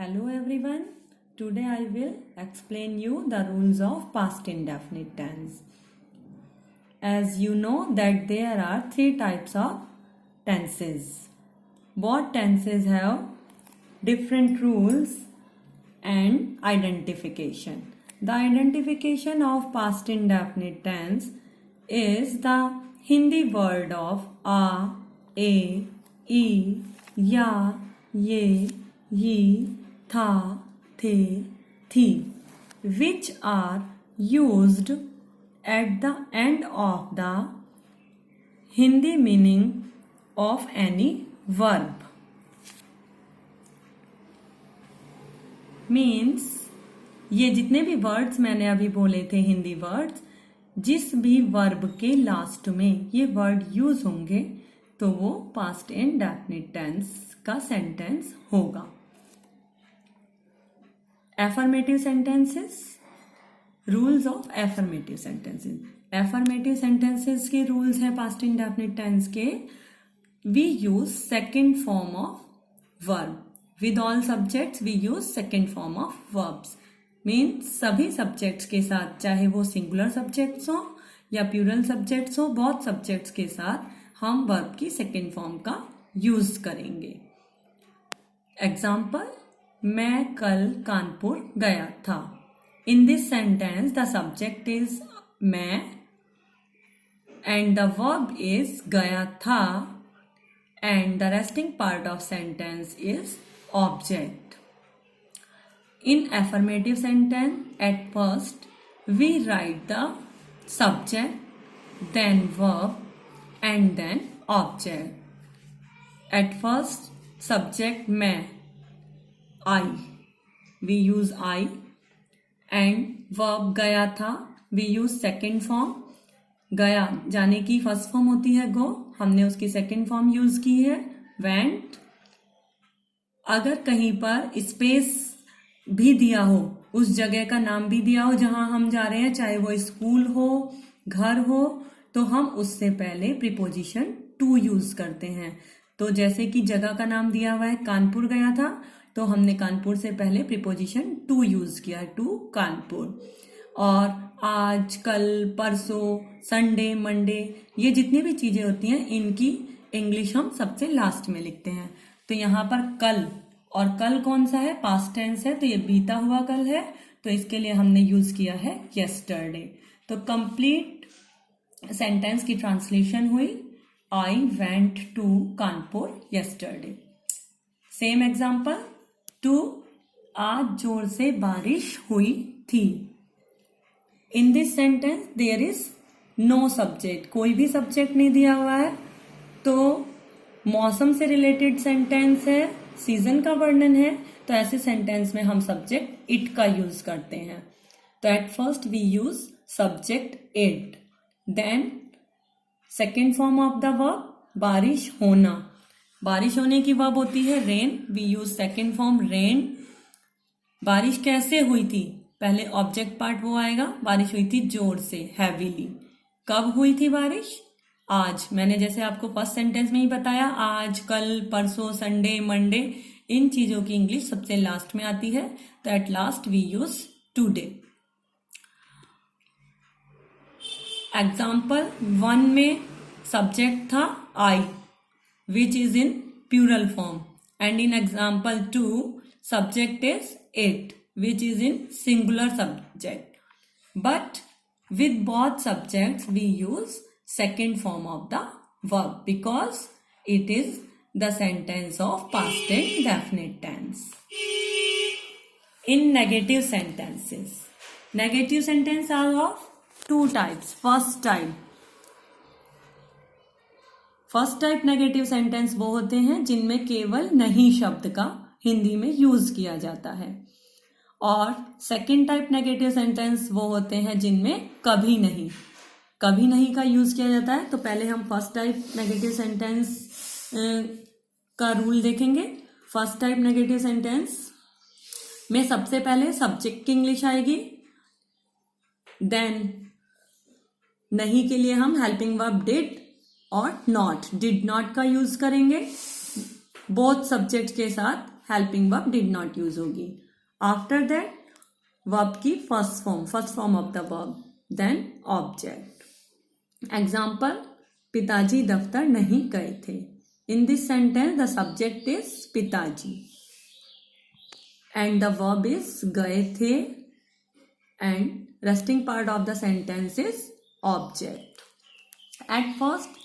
Hello everyone. Today I will explain you the rules of past indefinite tense. As you know that there are three types of tenses. Both tenses have different rules and identification. The identification of past indefinite tense is the Hindi word of a, e, ya, ye, ye, tha, the, thi, which are used at the end of the Hindi meaning of any verb. Means ये जितने भी words मैंने अभी बोले थे Hindi words, जिस भी verb के लास्ट में ये वर्ड यूज होंगे तो वो पास्ट इंडेफिनिट टेंस का सेंटेंस होगा. Affirmative sentences, rules of affirmative sentences. Affirmative sentences के रूल्स है पास्ट इंडेफिनिट टेंस के. We use second form of verb. With all subjects we use second form of verbs. Means सभी subjects के साथ, चाहे वो सिंगुलर सब्जेक्ट्स हो या प्लूरल सब्जेक्ट्स हो, बहुत सब्जेक्ट्स के साथ हम वर्ब की सेकेंड फॉर्म का यूज करेंगे. एग्जाम्पल, मैं कल कानपुर गया था. इन this sentence the subject is मैं एंड द वर्ब इज गया था and the resting part of sentence is object. In affirmative sentence, at first we write the subject, then verb and then object. At first subject मैं, I, we use I, and verb गया था, we use second form. गया जाने की first form होती है गो, हमने उसकी सेकेंड फॉर्म यूज की है वेंट. अगर कहीं पर स्पेस भी दिया हो, उस जगह का नाम भी दिया हो जहां हम जा रहे हैं, चाहे वो स्कूल हो, घर हो, तो हम उससे पहले प्रीपोजिशन टू यूज करते हैं. तो जैसे कि जगह का नाम दिया हुआ है कानपुर गया था, तो हमने कानपुर से पहले प्रीपोजिशन टू यूज किया, टू कानपुर. और आज, कल, परसों, संडे, मंडे, ये जितनी भी चीजें होती हैं इनकी इंग्लिश हम सबसे लास्ट में लिखते हैं. तो यहाँ पर कल, और कल कौन सा है, पास्ट टेंस है, तो ये बीता हुआ कल है, तो इसके लिए हमने यूज किया है यस्टरडे. तो कंप्लीट सेंटेंस की ट्रांसलेशन हुई, I went to Kanpur yesterday. Same example, two, आज जोर से बारिश हुई थी. In this sentence there is no subject, कोई भी सब्जेक्ट नहीं दिया हुआ है, तो मौसम से रिलेटेड सेंटेंस है, सीजन का वर्णन है, तो ऐसे सेंटेंस में हम सब्जेक्ट इट का यूज करते हैं. तो at first we use subject it, then second form of the verb बारिश होना. बारिश होने की वर्ब होती है rain, we use second form rain. बारिश कैसे हुई थी, पहले ऑब्जेक्ट पार्ट वो आएगा, बारिश हुई थी जोर से, हैवीली. कब हुई थी बारिश, आज. मैंने जैसे आपको फर्स्ट सेंटेंस में ही बताया, आज, कल, परसों, संडे, मंडे, इन चीजों की इंग्लिश सबसे लास्ट में आती है, तो at last we use today. Example, one में सब्जेक्ट था I which is in plural form, and in example two subject is it which is in singular subject, but with both subjects we use second form of the verb because it is the sentence of past indefinite tense. In negative sentences, negative sentences are of two types. first type negative sentence वो होते हैं जिनमें केवल नहीं शब्द का हिंदी में use किया जाता है, और सेकेंड टाइप नेगेटिव सेंटेंस वो होते हैं जिनमें कभी नहीं का यूज किया जाता है. तो पहले हम फर्स्ट टाइप नेगेटिव सेंटेंस का रूल देखेंगे. फर्स्ट टाइप नेगेटिव सेंटेंस में सबसे पहले सब्जेक्ट की इंग्लिश आएगी, देन नहीं के लिए हम हेल्पिंग वर्ब डिड और नॉट, डिड नॉट का यूज करेंगे. बोथ सब्जेक्ट के साथ helping verb did not use होगी. आफ्टर दैट वर्ब की first form of the verb, then object. Example, पिताजी दफ्तर नहीं गए थे. In this sentence the subject is पिताजी and the verb is गए थे and resting part of the sentence is object. At first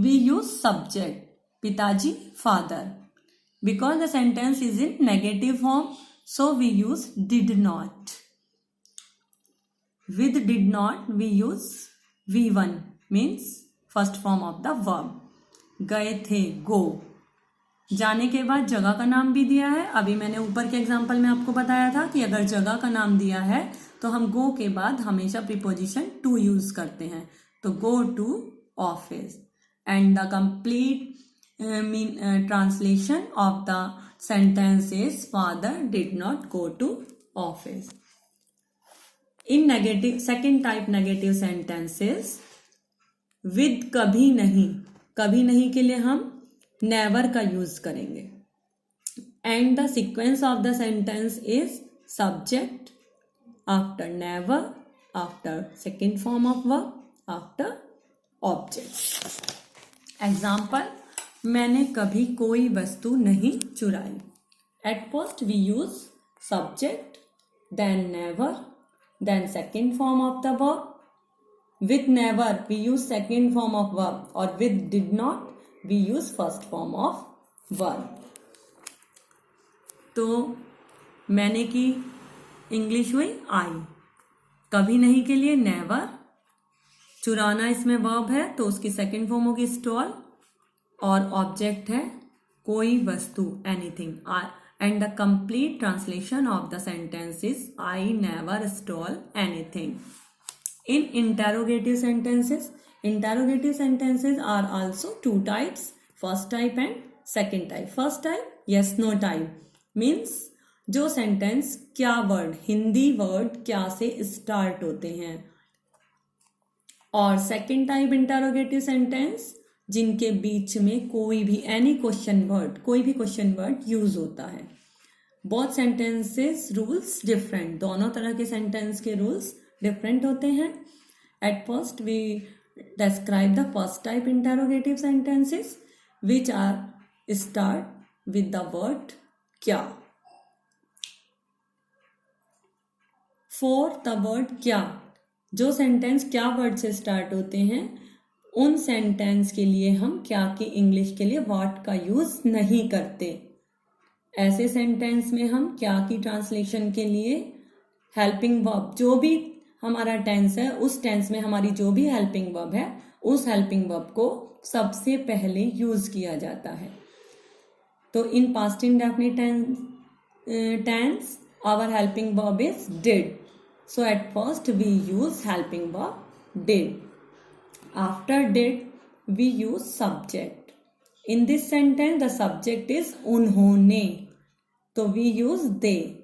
we use subject पिताजी father because the sentence is in negative form, so we use did not. With did not we use V1 means first form of the verb. गए थे go. जाने के बाद जगह का नाम भी दिया है. अभी मैंने ऊपर के एग्जाम्पल में आपको बताया था कि अगर जगह का नाम दिया है तो हम गो के बाद हमेशा प्रीपोजिशन टू यूज करते हैं. तो go to office. And the complete translation of the sentence is father did not go to office. In negative second type negative sentences with कभी नहीं. कभी नहीं के लिए हम नेवर का यूज करेंगे. And the sequence of the sentence is subject after never, after second form of verb, after object. Example, मैंने कभी कोई वस्तु नहीं चुराई. At first we use subject, then never, then second form of the verb. With never we use second form of verb और with did not we use first form of verb. तो मैंने की इंग्लिश हुई आई. कभी नहीं के लिए never. चुराना इसमें वर्ब है तो उसकी सेकेंड फॉर्म होगी स्टॉल और ऑब्जेक्ट है कोई वस्तु anything. And the complete translation of the sentence is I never stall anything. In interrogative sentences are also two types, first type and second type. First type yes no type means जो sentence क्या word, Hindi word क्या से start होते हैं. और second type interrogative sentence जिनके बीच में कोई भी एनी क्वेश्चन वर्ड, कोई भी क्वेश्चन वर्ड यूज होता है. Both sentences rules different. दोनों तरह के सेंटेंस के रूल्स डिफरेंट होते हैं. At first we describe the first type interrogative sentences which are start with the word kya. For the word kya, जो सेंटेंस क्या वर्ड से स्टार्ट होते हैं उन सेंटेंस के लिए हम क्या की इंग्लिश के लिए व्हाट का यूज नहीं करते. ऐसे सेंटेंस में हम क्या की ट्रांसलेशन के लिए हेल्पिंग वर्ब, जो भी हमारा टेंस है उस टेंस में हमारी जो भी हेल्पिंग वर्ब है उस हेल्पिंग वर्ब को सबसे पहले यूज किया जाता है. तो in past indefinite tense our helping verb is did. So at first we use helping verb did. After did we use subject. In this sentence the subject is उन्होंने, तो we use they.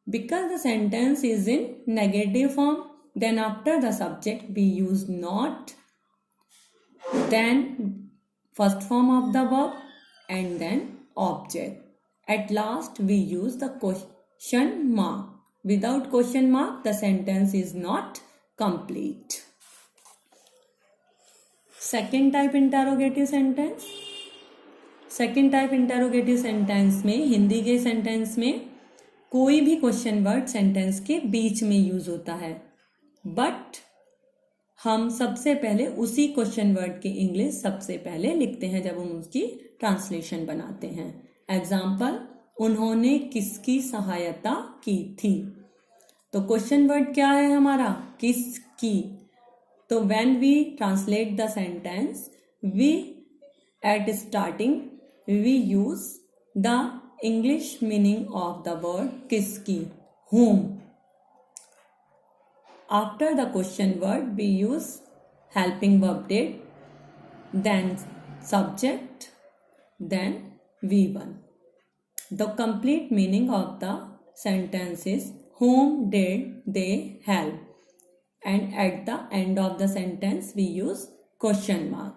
Because the sentence is in negative form, then after the subject we use not, then first form of the verb and then object. At last we use the question mark. Without question mark the sentence is not complete. Second type interrogative sentence. Second type interrogative sentence में हिंदी के sentence में कोई भी question word sentence के बीच में use होता है. But हम सबसे पहले उसी क्वेश्चन वर्ड की इंग्लिश सबसे पहले लिखते हैं जब हम उसकी ट्रांसलेशन बनाते हैं. एग्जाम्पल, उन्होंने किसकी सहायता की थी. तो क्वेश्चन वर्ड क्या है हमारा, किसकी. तो when we translate the sentence we at starting we use the English meaning of the word किसकी, whom. After the question word we use helping verb did, then subject, then V1. The complete meaning of the sentence is whom did they help, and at the end of the sentence we use question mark.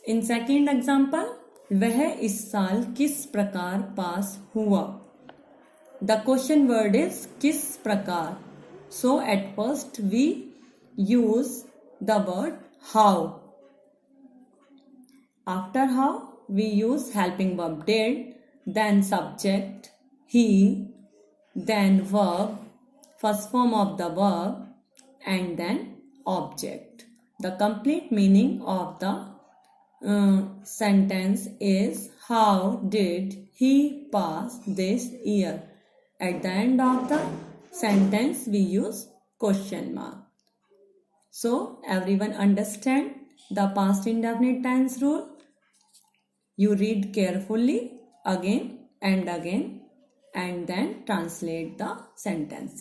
In second example, वह इस साल किस प्रकार पास हुआ. The question word is किस प्रकार. So at first we use the word how. After how we use helping verb did, then subject he, then verb, first form of the verb, and then object. The complete meaning of the sentence is how did he pass this year. At the end of the sentence we use question mark. So everyone understand the past indefinite tense rule. You read carefully again and again and then translate the sentences.